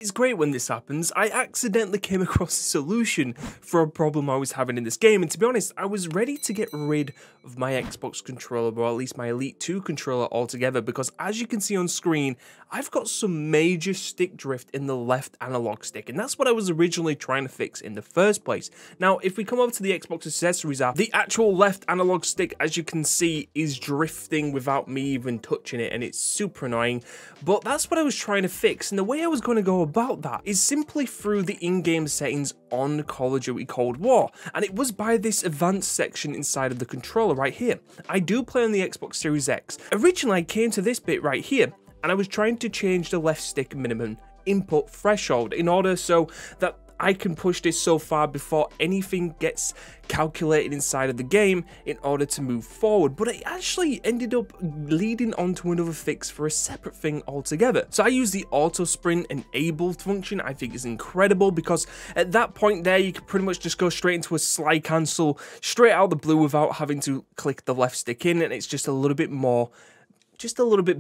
It's great when this happens. I accidentally came across a solution for a problem I was having in this game, and to be honest, I was ready to get rid of my Xbox controller, or at least my Elite 2 controller altogether, because as you can see on screen, I've got some major stick drift in the left analog stick, and that's what I was originally trying to fix in the first place. Now, if we come over to the Xbox Accessories app, the actual left analog stick, as you can see, is drifting without me even touching it, and it's super annoying, but that's what I was trying to fix, and the way I was going to go about that is simply through the in-game settings on Call of Duty Cold War, and it was by this advanced section inside of the controller right here. I do play on the Xbox Series X. Originally I came to this bit right here and I was trying to change the left stick minimum input threshold in order so that I can push this so far before anything gets calculated inside of the game in order to move forward, but it actually ended up leading on to another fix for a separate thing altogether. So I use the auto sprint enabled function. I think is incredible because at that point there you can pretty much just go straight into a slide cancel straight out the blue without having to click the left stick in, and it's just a little bit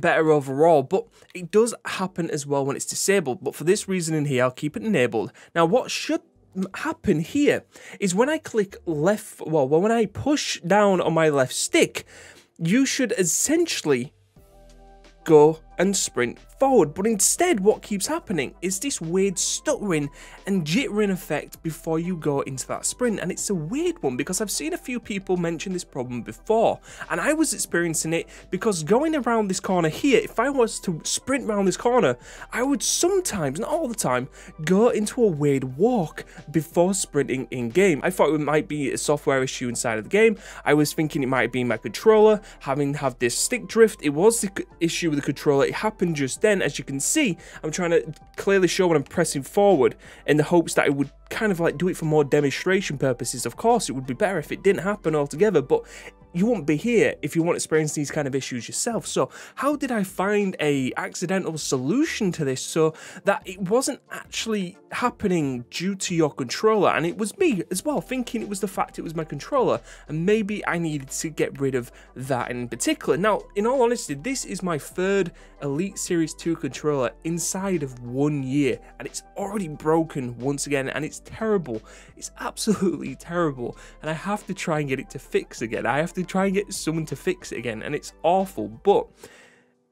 better overall. But it does happen as well when it's disabled, but for this reason in here I'll keep it enabled. Now what should happen here is when I click left, well when I push down on my left stick, you should essentially go and sprint forward, but instead what keeps happening is this weird stuttering and jittering effect before you go into that sprint, and it's a weird one because I've seen a few people mention this problem before, and I was experiencing it because going around this corner here, if I was to sprint around this corner, I would sometimes, not all the time, go into a weird walk before sprinting in game. I thought it might be a software issue inside of the game. I was thinking it might be my controller have this stick drift. It was the issue with the controller. It happened just then. As you can see, I'm trying to clearly show when I'm pressing forward in the hopes that it would kind of like do it for more demonstration purposes. Of course, it would be better if it didn't happen altogether, but you won't be here if you won't experience these kind of issues yourself. So how did I find a accidental solution to this so that it wasn't actually happening due to your controller? And it was me as well, thinking it was the fact it was my controller, and maybe I needed to get rid of that in particular. Now, in all honesty, this is my third Elite Series 2 controller inside of 1 year, and it's already broken once again, and it's terrible. It's absolutely terrible, and I have to try and get it to fix again. I have to try and get someone to fix it again, and it's awful. But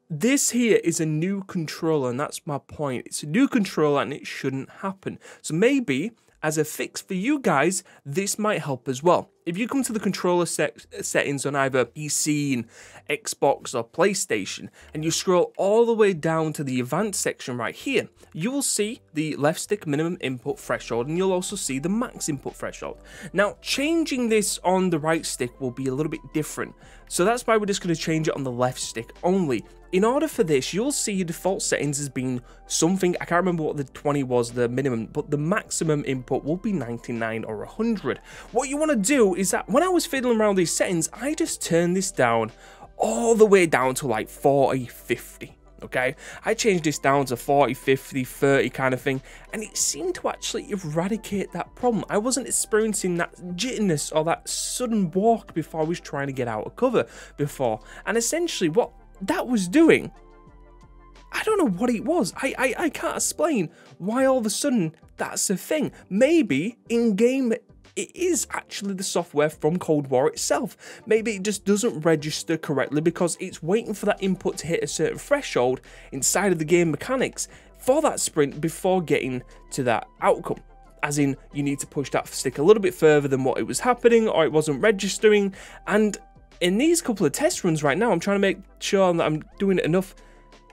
this here is a new controller, and that's my point. It's a new controller and it shouldn't happen. So maybe as a fix for you guys, this might help as well. If you come to the controller settings on either PC and Xbox or PlayStation, and you scroll all the way down to the advanced section right here, you will see the left stick minimum input threshold, and you'll also see the max input threshold. Now, changing this on the right stick will be a little bit different, so that's why we're just going to change it on the left stick only. In order for this, you'll see your default settings as being something, I can't remember what the 20 was, the minimum, but the maximum input will be 99 or 100. What you want to do is that when I was fiddling around these settings, I just turned this down all the way down to like 40, 50. Okay, I changed this down to 40, 50, 30 kind of thing, and it seemed to actually eradicate that problem. I wasn't experiencing that jitterness or that sudden walk before I was trying to get out of cover before. And essentially what that was doing, I don't know what it was. I can't explain why all of a sudden that's a thing. Maybe in-game it is actually the software from Cold War itself. Maybe it just doesn't register correctly because it's waiting for that input to hit a certain threshold inside of the game mechanics for that sprint before getting to that outcome. As in, you need to push that stick a little bit further than what it was happening, or it wasn't registering. And in these couple of test runs right now, I'm trying to make sure that I'm doing enough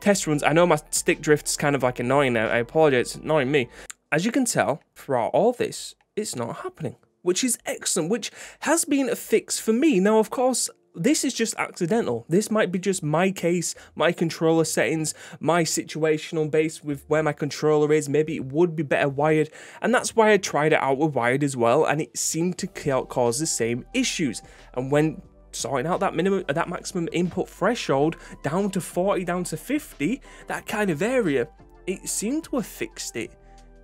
test runs. I know my stick drift's kind of like annoying now. I apologize, it's annoying me. As you can tell, throughout all this, it's not happening, which is excellent, which has been a fix for me. Now, of course, this is just accidental. This might be just my case, my controller settings, my situational base with where my controller is. Maybe it would be better wired, and that's why I tried it out with wired as well, and it seemed to cause the same issues. And when sorting out that maximum input threshold down to 40, down to 50, that kind of area, it seemed to have fixed it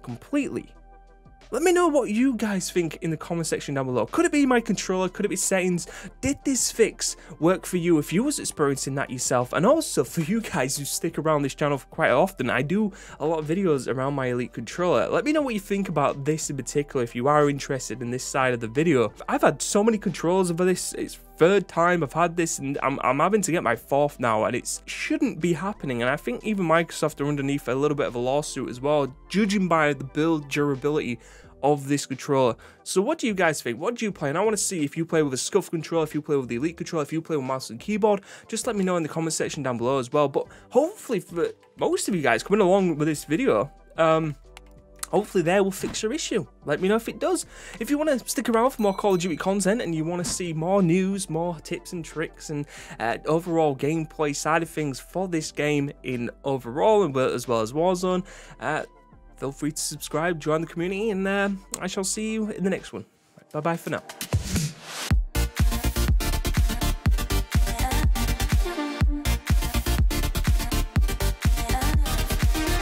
completely. Let me know what you guys think in the comment section down below. Could it be my controller? Could it be settings? Did this fix work for you if you was experiencing that yourself? And also for you guys who stick around this channel quite often, I do a lot of videos around my Elite controller. Let me know what you think about this in particular if you are interested in this side of the video. I've had so many controllers over this. It's third time I've had this, and I'm having to get my fourth now, and it shouldn't be happening. And I think even Microsoft are underneath a little bit of a lawsuit as well, judging by the build durability of this controller. So what do you guys think? What do you play? And I want to see if you play with a SCUF controller, if you play with the Elite controller, if you play with mouse and keyboard. Just let me know in the comment section down below as well. But hopefully for most of you guys coming along with this video, hopefully there will fix your issue. Let me know if it does. If you want to stick around for more Call of Duty content and you want to see more news, more tips and tricks, and overall gameplay side of things for this game in overall, and as well as Warzone, feel free to subscribe, join the community, and I shall see you in the next one. Bye bye for now.